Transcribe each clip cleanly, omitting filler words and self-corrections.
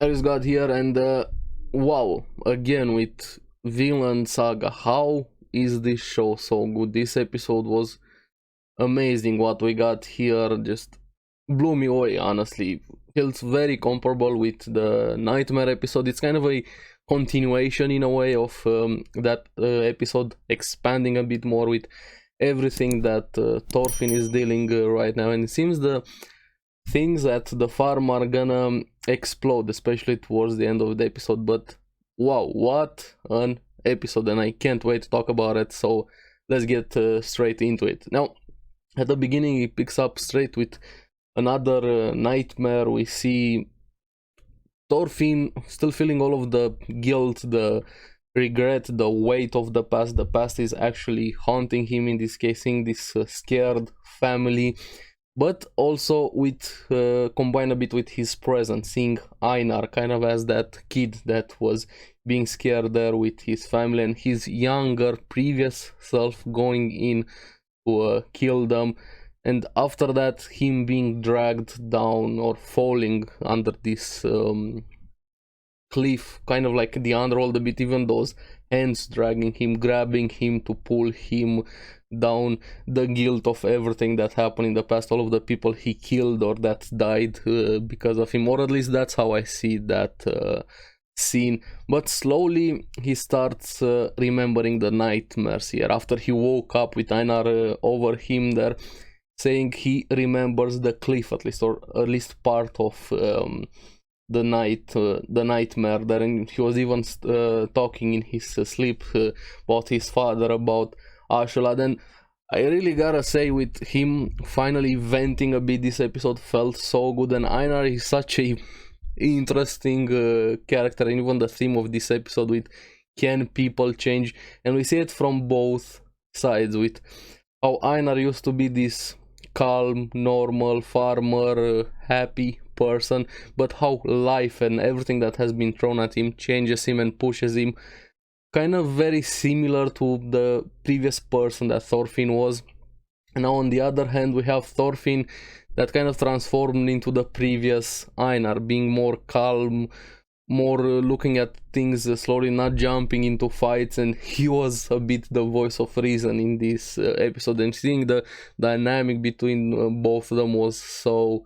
ARESxGOD here, and wow, again with Vinland Saga. How is this show so good? This episode was amazing. What we got here just blew me away, honestly. Feels very comparable with the Nightmare episode. It's kind of a continuation in a way of that episode, expanding a bit more with everything that Thorfinn is dealing right now, and it seems the things at the farm are gonna explode, especially towards the end of the episode. But wow, what an episode, and I can't wait to talk about it. So let's get straight into it. Now, at the beginning, it picks up straight with another nightmare. We see Thorfinn still feeling all of the guilt, the regret, the weight of the past. The past is actually haunting him, in this case, seeing this scared family, but also with combine a bit with his present, seeing Einar kind of as that kid that was being scared there with his family, and his younger previous self going in to kill them, and after that him being dragged down or falling under this cliff, kind of like the underworld a bit, even those hands dragging him, grabbing him to pull him down, the guilt of everything that happened in the past, all of the people he killed or that died because of him, or at least that's how I see that scene. But slowly he starts remembering the nightmares here, after he woke up with Einar over him there, saying he remembers the cliff at least, or at least part of the nightmare there, and he was even talking in his sleep about his father, about ARESxGOD. And I really gotta say, with him finally venting a bit, this episode felt so good, and Einar is such a interesting character, and even the theme of this episode with can people change, and we see it from both sides, with how Einar used to be this calm, normal farmer, happy person, but how life and everything that has been thrown at him changes him and pushes him, kind of very similar to the previous person that Thorfinn was. And now on the other hand, we have Thorfinn that kind of transformed into the previous Einar, being more calm, more looking at things slowly, not jumping into fights, and he was a bit the voice of reason in this episode, and seeing the dynamic between both of them was so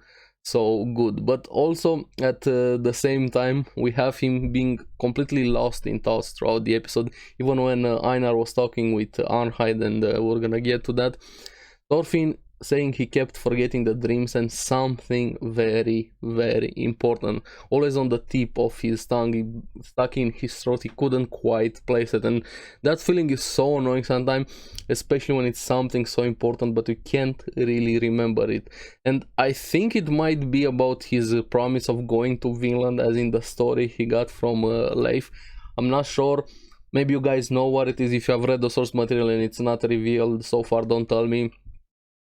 good. But also at the same time, we have him being completely lost in thoughts throughout the episode, even when Einar was talking with Arnheid, and we're gonna get to that. Thorfinn saying he kept forgetting the dreams, and something very important always on the tip of his tongue, stuck in his throat, he couldn't quite place it, and that feeling is so annoying sometimes, especially when it's something so important but you can't really remember it. And I think it might be about his promise of going to Vinland, as in the story he got from Leif. I'm not sure, maybe you guys know what it is. If you have read the source material and it's not revealed so far, don't tell me,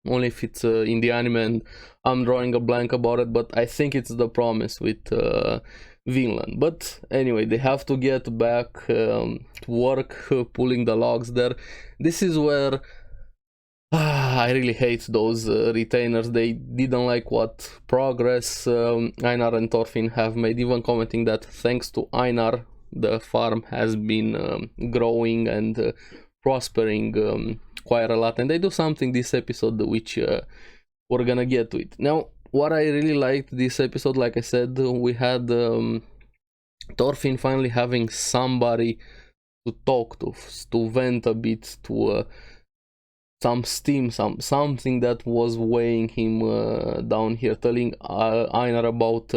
only if it's in the anime and I'm drawing a blank about it, but I think it's the promise with Vinland. But anyway, they have to get back to work, pulling the logs there. This is where I really hate those retainers. They didn't like what progress Einar and Thorfinn have made, even commenting that thanks to Einar the farm has been growing and prospering quite a lot, and they do something this episode which we're gonna get to it. Now, what I really liked this episode, like I said, we had Thorfinn finally having somebody to talk to vent a bit, to some steam, something that was weighing him down here, telling Einar about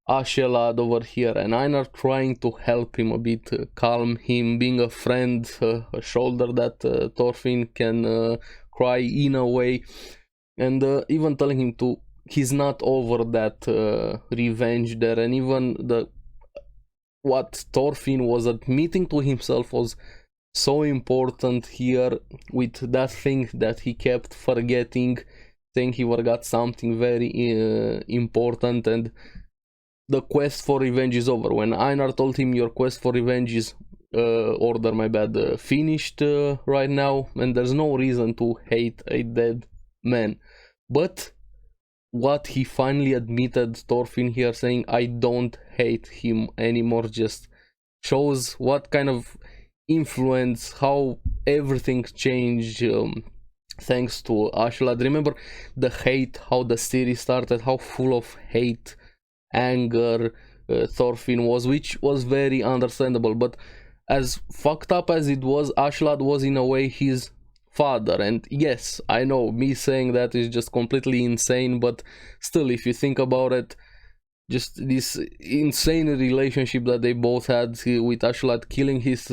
ARESxGOD over here, and Einar trying to help him a bit, calm him, being a friend, a shoulder that Thorfinn can cry in a way, and even telling him to he's not over that revenge there, and even what Thorfinn was admitting to himself was so important here, with that thing that he kept forgetting, saying he forgot something very important, and the quest for revenge is over. When Einar told him your quest for revenge is finished right now, and there's no reason to hate a dead man. But what he finally admitted, Thorfinn here saying I don't hate him anymore, just shows what kind of influence, how everything changed thanks to Askeladd. Remember the hate, how the series started, how full of hate, anger Thorfinn was, which was very understandable. But as fucked up as it was, Askeladd was in a way his father. And yes, I know me saying that is just completely insane, but still, if you think about it, just this insane relationship that they both had with Askeladd killing his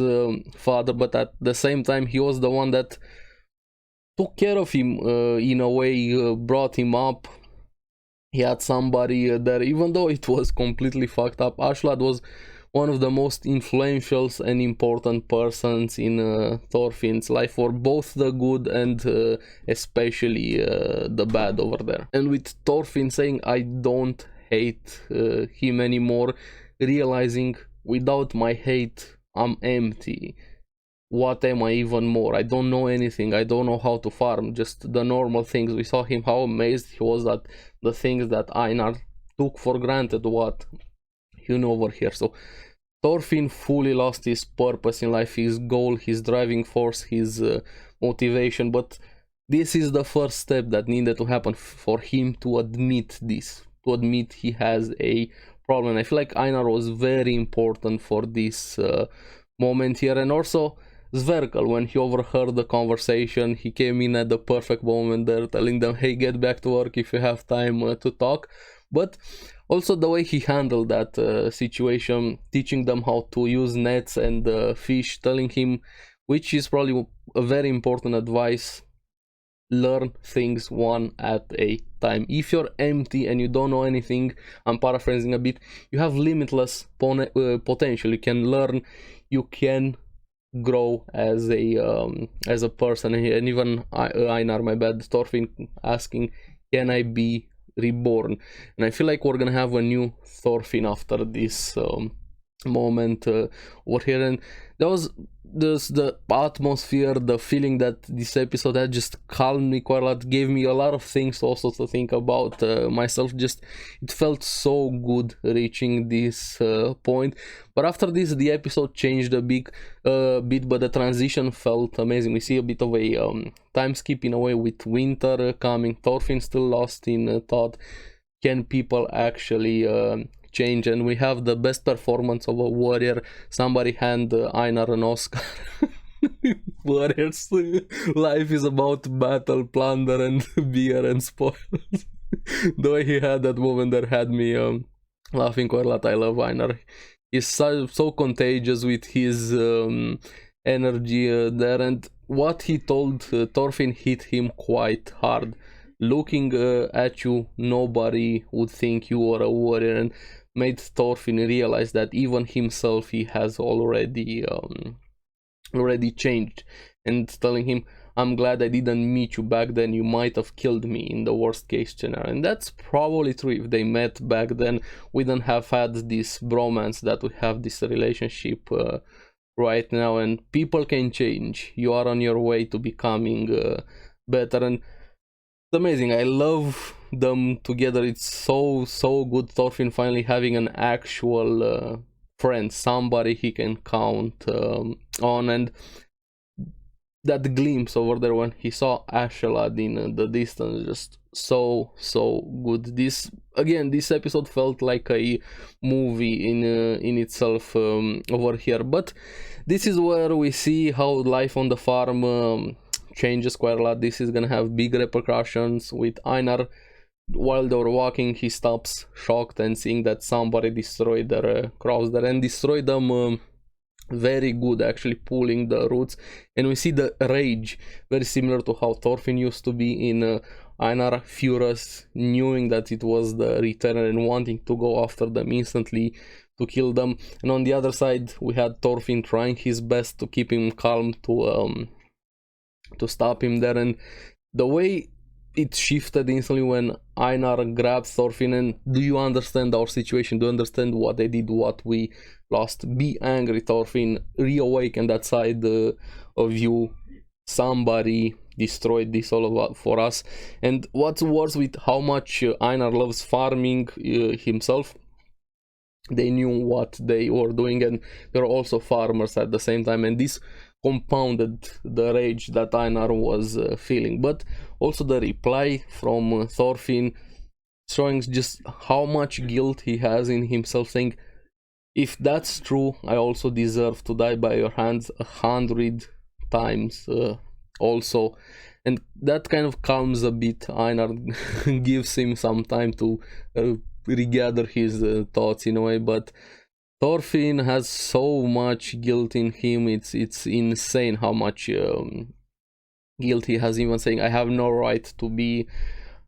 father, but at the same time he was the one that took care of him in a way, brought him up. He had somebody there, even though it was completely fucked up. Askeladd was one of the most influential and important persons in Thorfinn's life, for both the good and especially the bad over there. And with Thorfinn saying I don't hate him anymore, realizing without my hate I'm empty. What am I even more? I don't know anything. I don't know how to farm, just the normal things. We saw him, how amazed he was at the things that Einar took for granted, what you know over here. So Thorfinn fully lost his purpose in life, his goal, his driving force, his motivation. But this is the first step that needed to happen for him to admit this, to admit he has a problem. I feel like Einar was very important for this moment here. And also Sverkel, when he overheard the conversation, he came in at the perfect moment there, telling them, hey, get back to work if you have time to talk. But also the way he handled that situation, teaching them how to use nets and fish, telling him, which is probably a very important advice, learn things one at a time. If you're empty and you don't know anything, I'm paraphrasing a bit, you have limitless potential. You can learn, you can grow as a person. And even Einar, my bad, Thorfinn asking, can I be reborn? And I feel like we're gonna have a new Thorfinn after this moment over here. And that was the atmosphere, the feeling that this episode had just calmed me quite a lot, gave me a lot of things also to think about myself. Just it felt so good reaching this point. But after this the episode changed a bit, but the transition felt amazing. We see a bit of a time skip in a way, with winter coming, Thorfinn still lost in thought. Can people actually change? And we have the best performance of a warrior. Somebody hand Einar an Oscar. Warriors life is about battle, plunder and beer and spoils. The way he had that moment there had me laughing quite a lot. I love Einar. He's so contagious with his energy there, and what he told Thorfinn hit him quite hard. Looking at you, nobody would think you were a warrior, and made Thorfinn realize that even himself he has already changed, and telling him, I'm glad I didn't meet you back then, you might have killed me in the worst case scenario. And that's probably true. If they met back then, we don't have had this bromance that we have, this relationship right now. And people can change. You are on your way to becoming better, and it's amazing. I love them together. It's so good. Thorfinn finally having an actual friend, somebody he can count on. And that glimpse over there when he saw Askeladd in the distance, just so good. This episode felt like a movie in itself over here. But this is where we see how life on the farm changes quite a lot. This is gonna have big repercussions with Einar. While they were walking, he stops shocked and seeing that somebody destroyed their crops there, and destroyed them very good, actually pulling the roots. And we see the rage, very similar to how Thorfinn used to be in Einar, furious, knowing that it was the returner and wanting to go after them instantly to kill them. And on the other side we had Thorfinn trying his best to keep him calm, to stop him there. And the way it shifted instantly when Einar grabbed Thorfinn and, do you understand our situation? Do you understand what they did, what we lost? Be angry, Thorfinn. Reawaken that side of you. Somebody destroyed this all for us. And what's worse, with how much Einar loves farming himself, they knew what they were doing, and they're also farmers at the same time, and this compounded the rage that Einar was feeling. But also the reply from Thorfinn, showing just how much guilt he has in himself, saying, if that's true, I also deserve to die by your hands 100 times also. And that kind of calms a bit Einar, gives him some time to regather his thoughts in a way. But Thorfinn has so much guilt in him, it's insane how much guilt he has, even saying, I have no right to be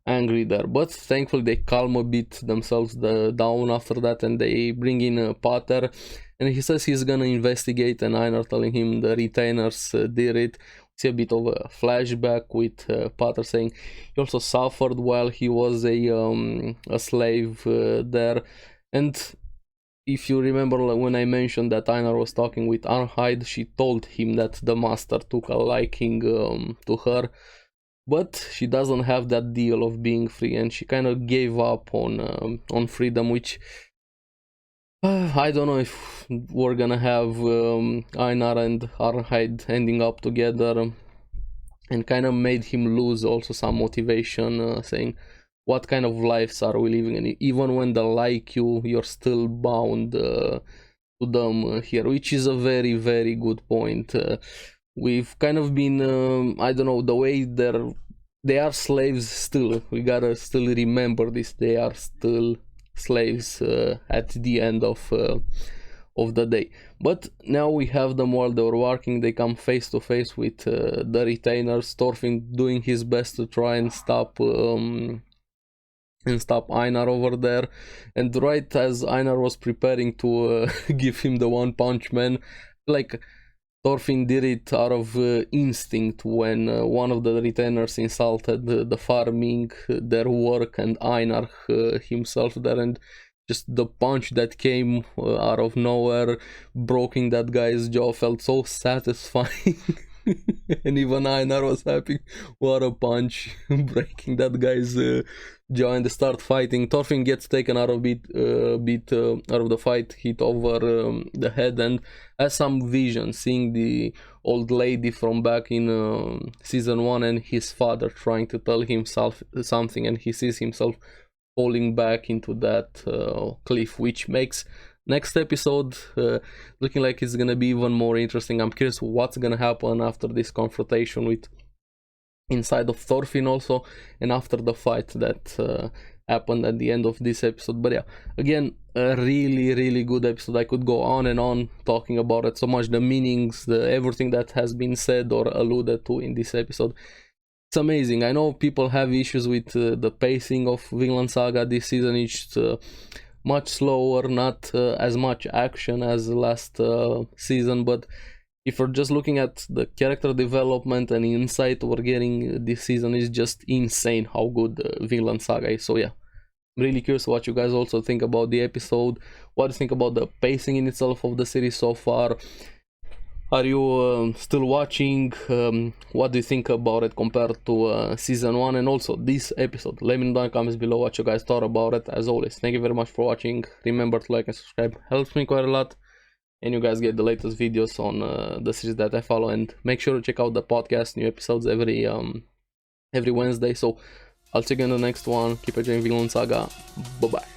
angry there. But thankfully they calm a bit themselves down after that, and they bring in Pater, and he says he's gonna investigate, and Einar telling him the retainers did it. See a bit of a flashback with Pater saying he also suffered while he was a slave there. And if you remember, when I mentioned that Einar was talking with Arnheid, she told him that the master took a liking to her, but she doesn't have that deal of being free, and she kind of gave up on freedom, which I don't know if we're gonna have Einar and Arnheid ending up together, and kind of made him lose also some motivation, saying, what kind of lives are we living? And even when they like you, you're still bound to them here, which is a very, very good point. We've kind of been, I don't know, the way they are slaves still. We gotta still remember this. They are still slaves at the end of the day. But now we have them while they were working. They come face to face with the retainers. Thorfinn doing his best to try and stop Einar over there. And right as Einar was preparing to give him the One Punch Man, like, Thorfinn did it out of instinct when one of the retainers insulted the farming, their work, and Einar himself there, and just the punch that came out of nowhere, breaking that guy's jaw, felt so satisfying. And even Einar was happy. What a punch, breaking that guy's jaw, and they start fighting. Thorfinn gets taken out of out of the fight, hit over the head, and has some vision, seeing the old lady from back in season 1 and his father trying to tell himself something, and he sees himself falling back into that cliff, which makes next episode looking like it's gonna be even more interesting. I'm curious what's gonna happen after this confrontation with inside of Thorfinn also, and after the fight that happened at the end of this episode. But yeah, again, a really, really good episode. I could go on and on talking about it so much, the meanings, everything that has been said or alluded to in this episode. It's amazing. I know people have issues with the pacing of Vinland Saga this season. It's much slower, not as much action as last season, but if you're just looking at the character development and insight we're getting this season, is just insane how good Vinland Saga is. So yeah, I'm really curious what you guys also think about the episode. What do you think about the pacing in itself of the series so far? Are you still watching? What do you think about it compared to season 1 and also this episode? Let me know in the comments below what you guys thought about it. As always, thank you very much for watching. Remember to like and subscribe, helps me quite a lot, and you guys get the latest videos on the series that I follow. And make sure to check out the podcast, new episodes every Wednesday. So I'll see you in the next one. Keep enjoying Vinland Saga. Bye bye.